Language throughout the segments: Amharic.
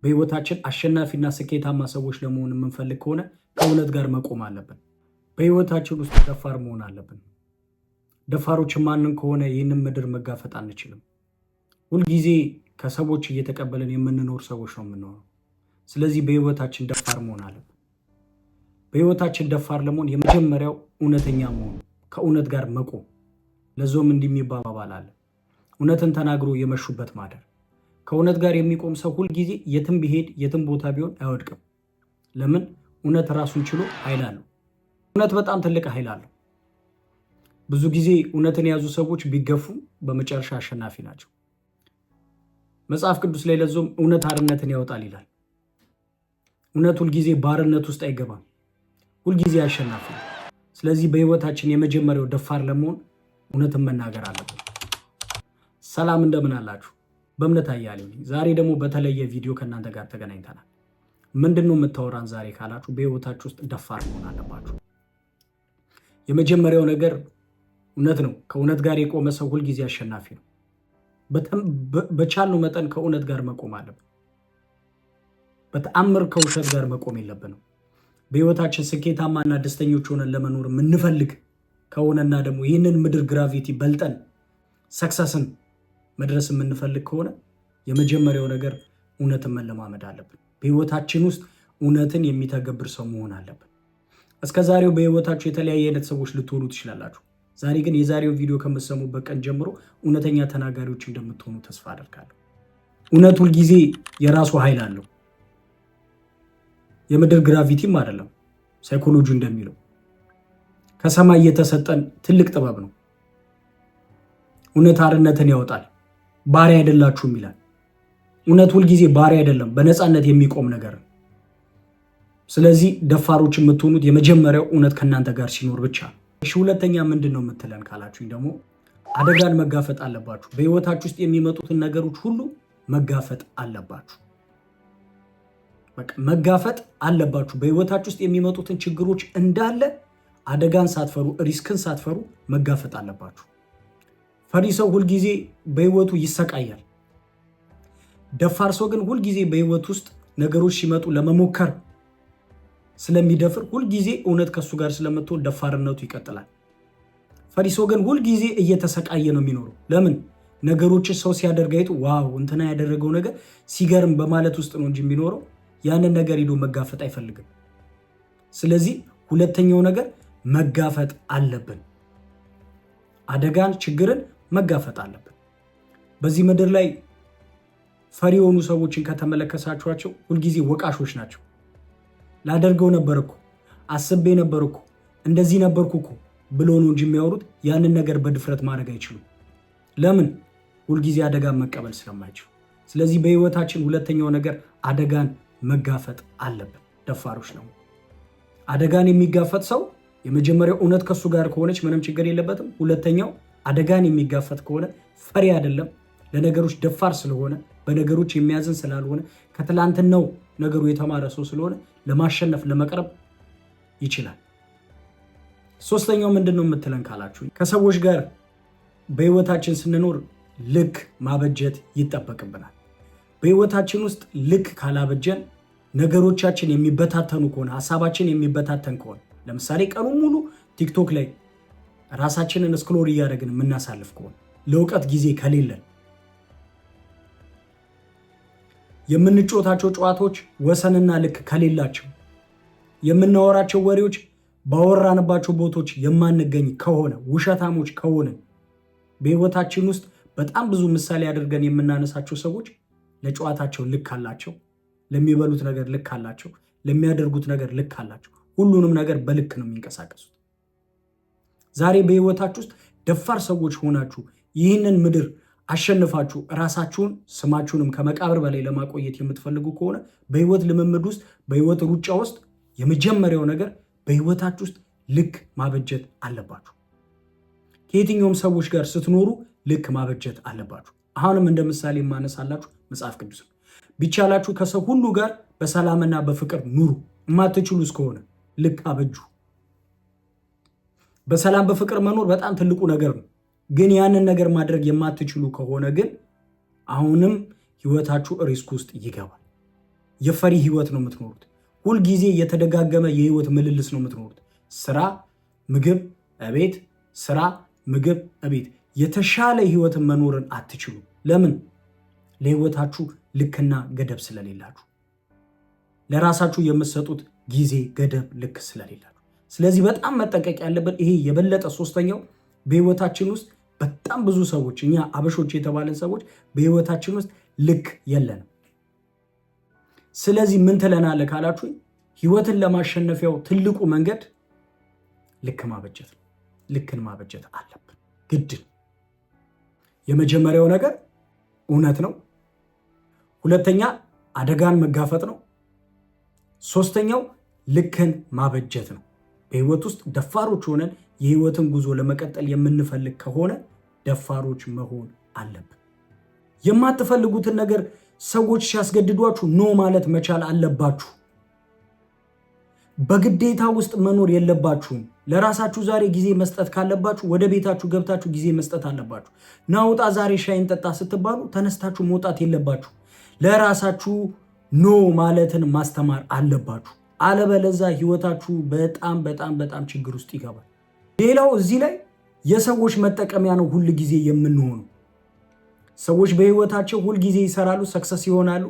በህይወታችን አሸናፊና ስኬታማ ሰዎች ለመሆን የምንፈልግ ከሆነ ከእውነት ጋር መቆም አለብን። በህይወታችን ውስጥ ደፋር መሆን አለብን። ደፋሮች ማንን ከሆነ ይህንን ምድር መጋፈጥ አንችልም። ሁልጊዜ ከሰዎች እየተቀበልን የምንኖር ሰዎች ነው የምንሆነው። ስለዚህ በህይወታችን ደፋር መሆን አለብን። በህይወታችን ደፋር ለመሆን የመጀመሪያው እውነተኛ መሆን፣ ከእውነት ጋር መቆም። ለዞም እንደሚባል አለ፣ እውነትን ተናግሮ የመሹበት ማደር። ከእውነት ጋር የሚቆም ሰው ሁልጊዜ የትም ቢሄድ የትም ቦታ ቢሆን አይወድቅም። ለምን? እውነት ራሱን ችሎ ኃይል አለው። እውነት በጣም ትልቅ ኃይል አለው። ብዙ ጊዜ እውነትን የያዙ ሰዎች ቢገፉ በመጨረሻ አሸናፊ ናቸው። መጽሐፍ ቅዱስ ላይ ለዞም እውነት አርነትን ያወጣል ይላል። እውነት ሁልጊዜ ባርነት ውስጥ አይገባም፣ ሁልጊዜ አሸናፊ ነው። ስለዚህ በህይወታችን የመጀመሪያው ደፋር ለመሆን እውነትን መናገር አለብን። ሰላም፣ እንደምን አላችሁ? በእምነት አያሌው ነኝ። ዛሬ ደግሞ በተለየ ቪዲዮ ከእናንተ ጋር ተገናኝተናል። ምንድነው የምታወራን ዛሬ ካላችሁ፣ በህይወታችሁ ውስጥ ደፋር መሆን አለባችሁ። የመጀመሪያው ነገር እውነት ነው። ከእውነት ጋር የቆመ ሰው ሁልጊዜ አሸናፊ ነው። በቻልነው መጠን ከእውነት ጋር መቆም አለብን። በተአምር ከውሸት ጋር መቆም የለብንም። በህይወታችን ስኬታማና ደስተኞች ሆነን ለመኖር የምንፈልግ ከሆነና ደግሞ ይህንን ምድር ግራቪቲ በልጠን ሰክሰስን መድረስ የምንፈልግ ከሆነ የመጀመሪያው ነገር እውነትን መለማመድ አለብን። በህይወታችን ውስጥ እውነትን የሚተገብር ሰው መሆን አለብን። እስከ ዛሬው በህይወታችሁ የተለያየ አይነት ሰዎች ልትሆኑ ትችላላችሁ። ዛሬ ግን የዛሬው ቪዲዮ ከምትሰሙበት ቀን ጀምሮ እውነተኛ ተናጋሪዎች እንደምትሆኑ ተስፋ አደርጋለሁ። እውነት ሁልጊዜ የራሱ ኃይል አለው። የምድር ግራቪቲም አይደለም። ሳይኮሎጂ እንደሚለው ከሰማይ የተሰጠን ትልቅ ጥበብ ነው። እውነት አርነትን ያወጣል። ባሪያ አይደላችሁም ይላል። እውነት ሁልጊዜ ባሪያ አይደለም፣ በነፃነት የሚቆም ነገር ነው። ስለዚህ ደፋሮች የምትሆኑት የመጀመሪያው እውነት ከእናንተ ጋር ሲኖር ብቻ ነው። እሺ፣ ሁለተኛ ምንድን ነው የምትለን ካላችሁኝ ደግሞ አደጋን መጋፈጥ አለባችሁ። በህይወታችሁ ውስጥ የሚመጡትን ነገሮች ሁሉ መጋፈጥ አለባችሁ። መጋፈጥ አለባችሁ። በህይወታችሁ ውስጥ የሚመጡትን ችግሮች እንዳለ አደጋን ሳትፈሩ፣ ሪስክን ሳትፈሩ መጋፈጥ አለባችሁ። ፈሪ ሰው ሁልጊዜ በህይወቱ ይሰቃያል። ደፋር ሰው ግን ሁልጊዜ በህይወት ውስጥ ነገሮች ሲመጡ ለመሞከር ስለሚደፍር ሁልጊዜ እውነት ከሱ ጋር ስለምትሆን ደፋርነቱ ይቀጥላል። ፈሪ ሰው ግን ሁልጊዜ እየተሰቃየ ነው የሚኖረው። ለምን? ነገሮችን ሰው ሲያደርግ አይቶ ዋው እንትና ያደረገው ነገር ሲገርም በማለት ውስጥ ነው እንጂ የሚኖረው ያንን ነገር ሄዶ መጋፈጥ አይፈልግም። ስለዚህ ሁለተኛው ነገር መጋፈጥ አለብን። አደጋን፣ ችግርን መጋፈጥ አለብን። በዚህ ምድር ላይ ፈሪ የሆኑ ሰዎችን ከተመለከታችኋቸው ሁልጊዜ ወቃሾች ናቸው። ላደርገው ነበር እኮ፣ አስቤ ነበር እኮ፣ እንደዚህ ነበርኩ እኮ ብሎ ነው እንጂ የሚያወሩት ያንን ነገር በድፍረት ማድረግ አይችሉም። ለምን? ሁልጊዜ አደጋን መቀበል ስለማይችሉ። ስለዚህ በህይወታችን ሁለተኛው ነገር አደጋን መጋፈጥ አለብን። ደፋሮች ነው። አደጋን የሚጋፈጥ ሰው የመጀመሪያው እውነት ከሱ ጋር ከሆነች ምንም ችግር የለበትም። ሁለተኛው አደጋን የሚጋፈጥ ከሆነ ፈሪ አይደለም፣ ለነገሮች ደፋር ስለሆነ፣ በነገሮች የሚያዝን ስላልሆነ፣ ከትላንትናው ነገሩ የተማረ ሰው ስለሆነ ለማሸነፍ ለመቅረብ ይችላል። ሶስተኛው ምንድን ነው የምትለን ካላችሁ፣ ከሰዎች ጋር በህይወታችን ስንኖር ልክ ማበጀት ይጠበቅብናል። በህይወታችን ውስጥ ልክ ካላበጀን ነገሮቻችን የሚበታተኑ ከሆነ፣ ሀሳባችን የሚበታተን ከሆነ፣ ለምሳሌ ቀኑን ሙሉ ቲክቶክ ላይ ራሳችንን ስክሮል እያደረግን የምናሳልፍ ከሆነ፣ ለእውቀት ጊዜ ከሌለን፣ የምንጮታቸው ጨዋታዎች ወሰንና ልክ ከሌላቸው፣ የምናወራቸው ወሬዎች ባወራንባቸው ቦታዎች የማንገኝ ከሆነ፣ ውሸታሞች ከሆነ፣ በህይወታችን ውስጥ በጣም ብዙ ምሳሌ አድርገን የምናነሳቸው ሰዎች ለጨዋታቸው ልክ አላቸው፣ ለሚበሉት ነገር ልክ አላቸው፣ ለሚያደርጉት ነገር ልክ አላቸው። ሁሉንም ነገር በልክ ነው የሚንቀሳቀሱት። ዛሬ በህይወታችሁ ውስጥ ደፋር ሰዎች ሆናችሁ ይህንን ምድር አሸንፋችሁ ራሳችሁን ስማችሁንም ከመቃብር በላይ ለማቆየት የምትፈልጉ ከሆነ በህይወት ልምምድ ውስጥ፣ በህይወት ሩጫ ውስጥ የመጀመሪያው ነገር በህይወታችሁ ውስጥ ልክ ማበጀት አለባችሁ። ከየትኛውም ሰዎች ጋር ስትኖሩ ልክ ማበጀት አለባችሁ። አሁንም እንደ ምሳሌ የማነሳላችሁ መጽሐፍ ቅዱስ ነው። ቢቻላችሁ ከሰው ሁሉ ጋር በሰላምና በፍቅር ኑሩ። የማትችሉ እስከሆነ ልክ አበጁ። በሰላም በፍቅር መኖር በጣም ትልቁ ነገር ነው። ግን ያንን ነገር ማድረግ የማትችሉ ከሆነ ግን አሁንም ህይወታችሁ ሪስክ ውስጥ ይገባል። የፈሪ ህይወት ነው የምትኖሩት። ሁልጊዜ የተደጋገመ የህይወት ምልልስ ነው የምትኖሩት። ስራ፣ ምግብ፣ እቤት፣ ስራ፣ ምግብ፣ እቤት። የተሻለ ህይወትን መኖርን አትችሉ። ለምን? ለህይወታችሁ ልክና ገደብ ስለሌላችሁ፣ ለራሳችሁ የምትሰጡት ጊዜ ገደብ ልክ ስለሌላችሁ። ስለዚህ በጣም መጠንቀቅ ያለብን ይሄ የበለጠ ሶስተኛው በህይወታችን ውስጥ በጣም ብዙ ሰዎች እኛ አበሾች የተባለን ሰዎች በህይወታችን ውስጥ ልክ የለንም። ስለዚህ ምን ትለናለህ ካላችሁ ህይወትን ለማሸነፊያው ትልቁ መንገድ ልክ ማበጀት ነው። ልክን ማበጀት አለብን፣ ግድ ነው። የመጀመሪያው ነገር እውነት ነው። ሁለተኛ አደጋን መጋፈጥ ነው። ሶስተኛው ልክን ማበጀት ነው። በህይወት ውስጥ ደፋሮች ሆነን የህይወትን ጉዞ ለመቀጠል የምንፈልግ ከሆነ ደፋሮች መሆን አለብን። የማትፈልጉትን ነገር ሰዎች ሲያስገድዷችሁ ኖ ማለት መቻል አለባችሁ። በግዴታ ውስጥ መኖር የለባችሁም። ለራሳችሁ ዛሬ ጊዜ መስጠት ካለባችሁ ወደ ቤታችሁ ገብታችሁ ጊዜ መስጠት አለባችሁ። ናውጣ ዛሬ ሻይን ጠጣ ስትባሉ ተነስታችሁ መውጣት የለባችሁ። ለራሳችሁ ኖ ማለትን ማስተማር አለባችሁ። አለበለዛ ህይወታችሁ በጣም በጣም በጣም ችግር ውስጥ ይገባል። ሌላው እዚህ ላይ የሰዎች መጠቀሚያ ነው ሁል ጊዜ የምንሆኑ። ሰዎች በህይወታቸው ሁል ጊዜ ይሰራሉ፣ ሰክሰስ ይሆናሉ።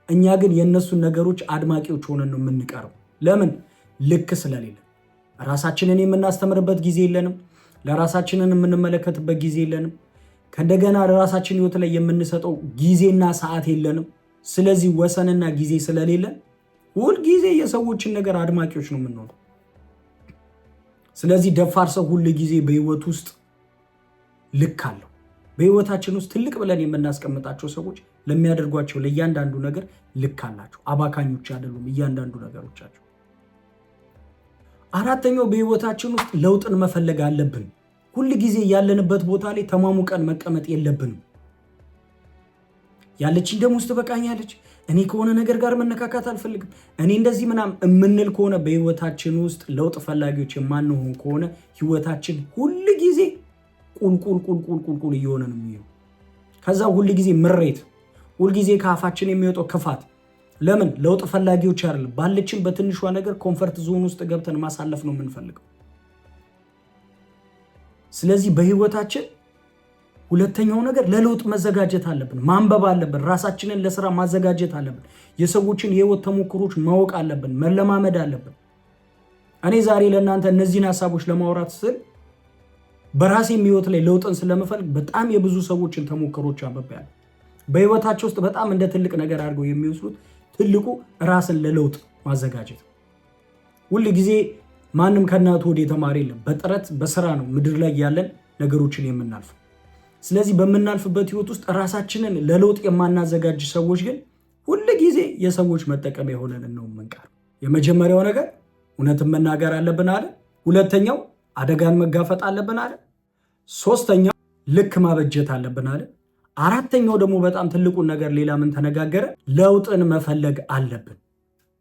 እኛ ግን የእነሱን ነገሮች አድማቂዎች ሆነን ነው የምንቀረው። ለምን? ልክ ስለሌለ። ራሳችንን የምናስተምርበት ጊዜ የለንም። ለራሳችንን የምንመለከትበት ጊዜ የለንም። ከእንደገና ለራሳችን ህይወት ላይ የምንሰጠው ጊዜና ሰዓት የለንም። ስለዚህ ወሰንና ጊዜ ስለሌለን ሁል ጊዜ የሰዎችን ነገር አድማቂዎች ነው የምንሆነው። ስለዚህ ደፋር ሰው ሁል ጊዜ በህይወት ውስጥ ልክ አለው። በህይወታችን ውስጥ ትልቅ ብለን የምናስቀምጣቸው ሰዎች ለሚያደርጓቸው ለእያንዳንዱ ነገር ልክ አላቸው። አባካኞች አይደሉም እያንዳንዱ ነገሮቻቸው። አራተኛው በህይወታችን ውስጥ ለውጥን መፈለግ አለብን። ሁል ጊዜ ያለንበት ቦታ ላይ ተማሙቀን መቀመጥ የለብንም። ያለችኝ ደግሞ ውስጥ በቃኛለች፣ እኔ ከሆነ ነገር ጋር መነካካት አልፈልግም፣ እኔ እንደዚህ ምናምን የምንል ከሆነ በህይወታችን ውስጥ ለውጥ ፈላጊዎች የማንሆን ከሆነ ህይወታችን ሁል ጊዜ ቁልቁል እየሆነ ነው የሚሄደው። ከዛ ሁል ጊዜ ምሬት፣ ሁል ጊዜ ከአፋችን የሚወጣው ክፋት። ለምን? ለውጥ ፈላጊዎች አይደለም። ባለችን በትንሿ ነገር ኮንፈርት ዞን ውስጥ ገብተን ማሳለፍ ነው የምንፈልገው። ስለዚህ በህይወታችን ሁለተኛው ነገር ለለውጥ መዘጋጀት አለብን። ማንበብ አለብን። ራሳችንን ለስራ ማዘጋጀት አለብን። የሰዎችን የህይወት ተሞክሮች ማወቅ አለብን። መለማመድ አለብን። እኔ ዛሬ ለእናንተ እነዚህን ሀሳቦች ለማውራት ስል በራሴ ህይወት ላይ ለውጥን ስለምፈልግ በጣም የብዙ ሰዎችን ተሞክሮች አንብቤያለሁ። በህይወታቸው ውስጥ በጣም እንደ ትልቅ ነገር አድርገው የሚወስዱት ትልቁ ራስን ለለውጥ ማዘጋጀት። ሁል ጊዜ ማንም ከእናቱ ወደ የተማረ የለም። በጥረት በስራ ነው ምድር ላይ ያለን ነገሮችን የምናልፈው። ስለዚህ በምናልፍበት ህይወት ውስጥ ራሳችንን ለለውጥ የማናዘጋጅ ሰዎች ግን ሁል ጊዜ የሰዎች መጠቀሚያ ሆነን ነው የምንቀር። የመጀመሪያው ነገር እውነትን መናገር አለብን አለ። ሁለተኛው አደጋን መጋፈጥ አለብን አለ። ሶስተኛው ልክ ማበጀት አለብን አለ። አራተኛው ደግሞ በጣም ትልቁን ነገር ሌላ ምን ተነጋገረ? ለውጥን መፈለግ አለብን።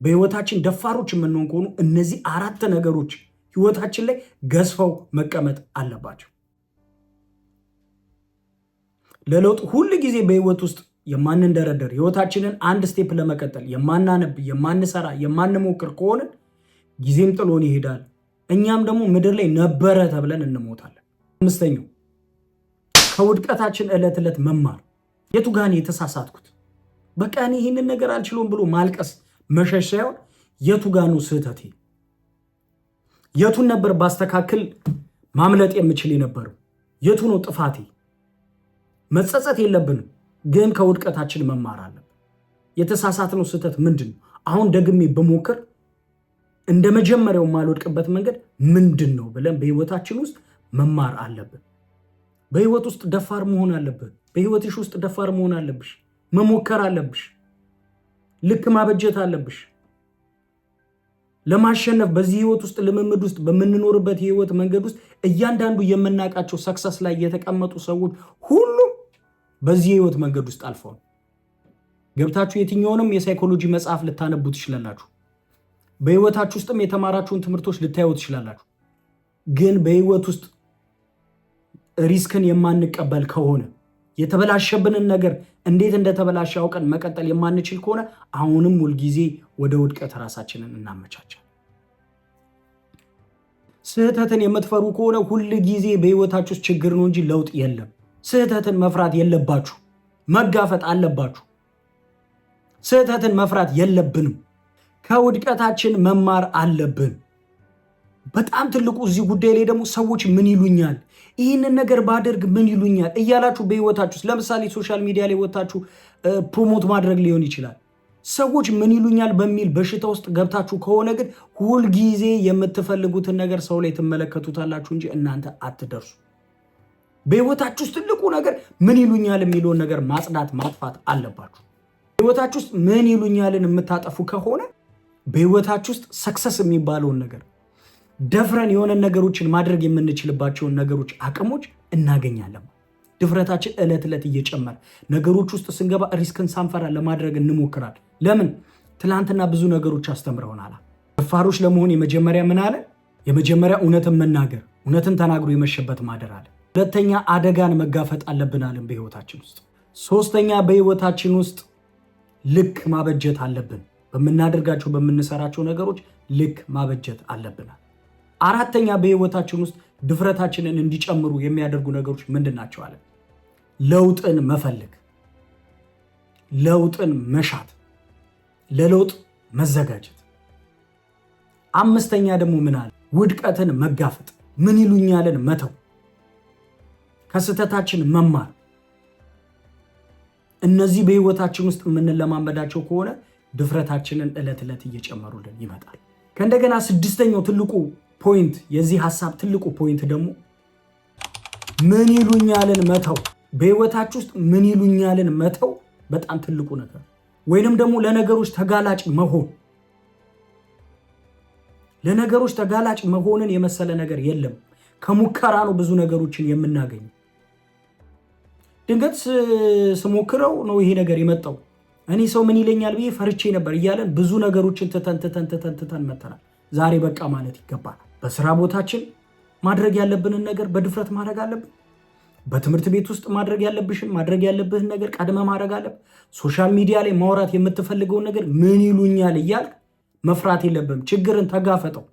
በህይወታችን ደፋሮች የምንሆን ከሆኑ እነዚህ አራት ነገሮች ህይወታችን ላይ ገዝፈው መቀመጥ አለባቸው። ለለውጥ ሁል ጊዜ በህይወት ውስጥ የማንንደረደር ህይወታችንን አንድ ስቴፕ ለመቀጠል የማናነብ፣ የማንሰራ፣ የማንሞክር ከሆነ ጊዜም ጥሎን ይሄዳል። እኛም ደግሞ ምድር ላይ ነበረ ተብለን እንሞታለን። አምስተኛው ከውድቀታችን ዕለት ዕለት መማር። የቱ ጋር ነው የተሳሳትኩት? በቃ እኔ ይህንን ነገር አልችሎም ብሎ ማልቀስ መሸሽ ሳይሆን የቱ ጋር ነው ስህተቴ? የቱን ነበር ባስተካክል ማምለጥ የምችል የነበረው? የቱ ነው ጥፋቴ? መጸጸት የለብንም፣ ግን ከውድቀታችን መማር አለብን። የተሳሳትነው ስህተት ምንድን ነው? አሁን ደግሜ በሞክር እንደ መጀመሪያው ማልወድቅበት መንገድ ምንድን ነው ብለን በህይወታችን ውስጥ መማር አለብን። በህይወት ውስጥ ደፋር መሆን አለብን። በህይወትሽ ውስጥ ደፋር መሆን አለብሽ። መሞከር አለብሽ። ልክ ማበጀት አለብሽ። ለማሸነፍ በዚህ ህይወት ውስጥ ልምምድ ውስጥ በምንኖርበት የህይወት መንገድ ውስጥ እያንዳንዱ የምናውቃቸው ሰክሰስ ላይ የተቀመጡ ሰዎች ሁሉም በዚህ ህይወት መንገድ ውስጥ አልፈዋል። ገብታችሁ የትኛውንም የሳይኮሎጂ መጽሐፍ ልታነቡ ትችላላችሁ። በህይወታችሁ ውስጥም የተማራችሁን ትምህርቶች ልታዩ ትችላላችሁ። ግን በህይወት ውስጥ ሪስክን የማንቀበል ከሆነ የተበላሸብንን ነገር እንዴት እንደተበላሸ አውቀን መቀጠል የማንችል ከሆነ አሁንም ሁልጊዜ ወደ ውድቀት ራሳችንን እናመቻቻለን። ስህተትን የምትፈሩ ከሆነ ሁል ጊዜ በህይወታችሁ ውስጥ ችግር ነው እንጂ ለውጥ የለም። ስህተትን መፍራት የለባችሁ፣ መጋፈጥ አለባችሁ። ስህተትን መፍራት የለብንም። ከውድቀታችን መማር አለብን። በጣም ትልቁ እዚህ ጉዳይ ላይ ደግሞ ሰዎች ምን ይሉኛል፣ ይህንን ነገር ባደርግ ምን ይሉኛል እያላችሁ በህይወታችሁ ውስጥ ለምሳሌ ሶሻል ሚዲያ ላይ ወጣችሁ ፕሮሞት ማድረግ ሊሆን ይችላል። ሰዎች ምን ይሉኛል በሚል በሽታ ውስጥ ገብታችሁ ከሆነ ግን ሁልጊዜ የምትፈልጉትን ነገር ሰው ላይ ትመለከቱታላችሁ እንጂ እናንተ አትደርሱ። በህይወታችሁ ውስጥ ትልቁ ነገር ምን ይሉኛል የሚለውን ነገር ማጽዳት ማጥፋት አለባችሁ። በህይወታችሁ ውስጥ ምን ይሉኛልን የምታጠፉ ከሆነ በህይወታችሁ ውስጥ ሰክሰስ የሚባለውን ነገር ደፍረን የሆነ ነገሮችን ማድረግ የምንችልባቸውን ነገሮች አቅሞች እናገኛለን። ድፍረታችን ዕለት ዕለት እየጨመረ ነገሮች ውስጥ ስንገባ ሪስክን ሳንፈራ ለማድረግ እንሞክራለን። ለምን? ትላንትና ብዙ ነገሮች አስተምረውናል። ደፋሮች ለመሆን የመጀመሪያ ምን አለ? የመጀመሪያ እውነትን መናገር፣ እውነትን ተናግሮ የመሸበት ማደር አለ። ሁለተኛ አደጋን መጋፈጥ አለብን አለን በህይወታችን ውስጥ። ሶስተኛ በህይወታችን ውስጥ ልክ ማበጀት አለብን። በምናደርጋቸው በምንሰራቸው ነገሮች ልክ ማበጀት አለብናል። አራተኛ በህይወታችን ውስጥ ድፍረታችንን እንዲጨምሩ የሚያደርጉ ነገሮች ምንድን ናቸው አለ? ለውጥን መፈለግ፣ ለውጥን መሻት፣ ለለውጥ መዘጋጀት። አምስተኛ ደግሞ ምን አለ? ውድቀትን መጋፈጥ፣ ምን ይሉኛልን መተው፣ ከስህተታችን መማር። እነዚህ በህይወታችን ውስጥ የምንለማመዳቸው ከሆነ ድፍረታችንን ዕለት ዕለት እየጨመሩልን ይመጣል። ከእንደገና ስድስተኛው ትልቁ ፖይንት፣ የዚህ ሐሳብ ትልቁ ፖይንት ደግሞ ምን ይሉኛልን መተው። በህይወታችሁ ውስጥ ምን ይሉኛልን መተው በጣም ትልቁ ነገር፣ ወይንም ደግሞ ለነገሮች ተጋላጭ መሆን። ለነገሮች ተጋላጭ መሆንን የመሰለ ነገር የለም። ከሙከራ ነው ብዙ ነገሮችን የምናገኘው። ድንገት ስሞክረው ነው ይሄ ነገር የመጣው። እኔ ሰው ምን ይለኛል ብዬ ፈርቼ ነበር እያለን ብዙ ነገሮችን ትተን መተናል። ዛሬ በቃ ማለት ይገባል። በስራ ቦታችን ማድረግ ያለብንን ነገር በድፍረት ማድረግ አለብን። በትምህርት ቤት ውስጥ ማድረግ ያለብህን ነገር ቀድመ ማድረግ አለብን። ሶሻል ሚዲያ ላይ ማውራት የምትፈልገውን ነገር ምን ይሉኛል እያልክ መፍራት የለብም። ችግርን ተጋፈጠው።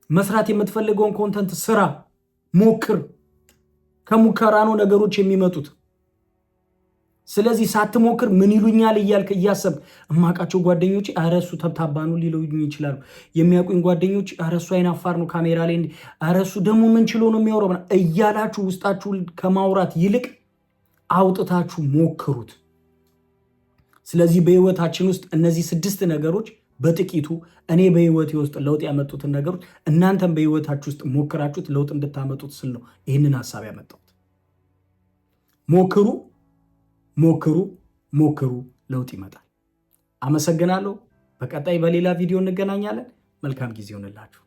መስራት የምትፈልገውን ኮንተንት ስራ፣ ሞክር። ከሙከራ ነው ነገሮች የሚመጡት። ስለዚህ ሳትሞክር ምን ይሉኛል እያልክ እያሰብ እማቃቸው ጓደኞች አረሱ ተብታባ ነው ሊሉኝ ይችላሉ። የሚያውቁኝ ጓደኞች አረሱ አይናፋር ነው ካሜራ ላይ አረሱ ደግሞ ምን ችሎ ነው የሚያወራው እያላችሁ ውስጣችሁ ከማውራት ይልቅ አውጥታችሁ ሞክሩት። ስለዚህ በህይወታችን ውስጥ እነዚህ 6 ነገሮች በጥቂቱ እኔ በህይወቴ ውስጥ ለውጥ ያመጡትን ነገሮች እናንተም በህይወታችሁ ውስጥ ሞክራችሁት ለውጥ እንድታመጡት ስል ነው ይህንን ሐሳብ ያመጣሁት። ሞክሩ፣ ለውጥ ይመጣል። አመሰግናለሁ። በቀጣይ በሌላ ቪዲዮ እንገናኛለን። መልካም ጊዜ ይሁንላችሁ።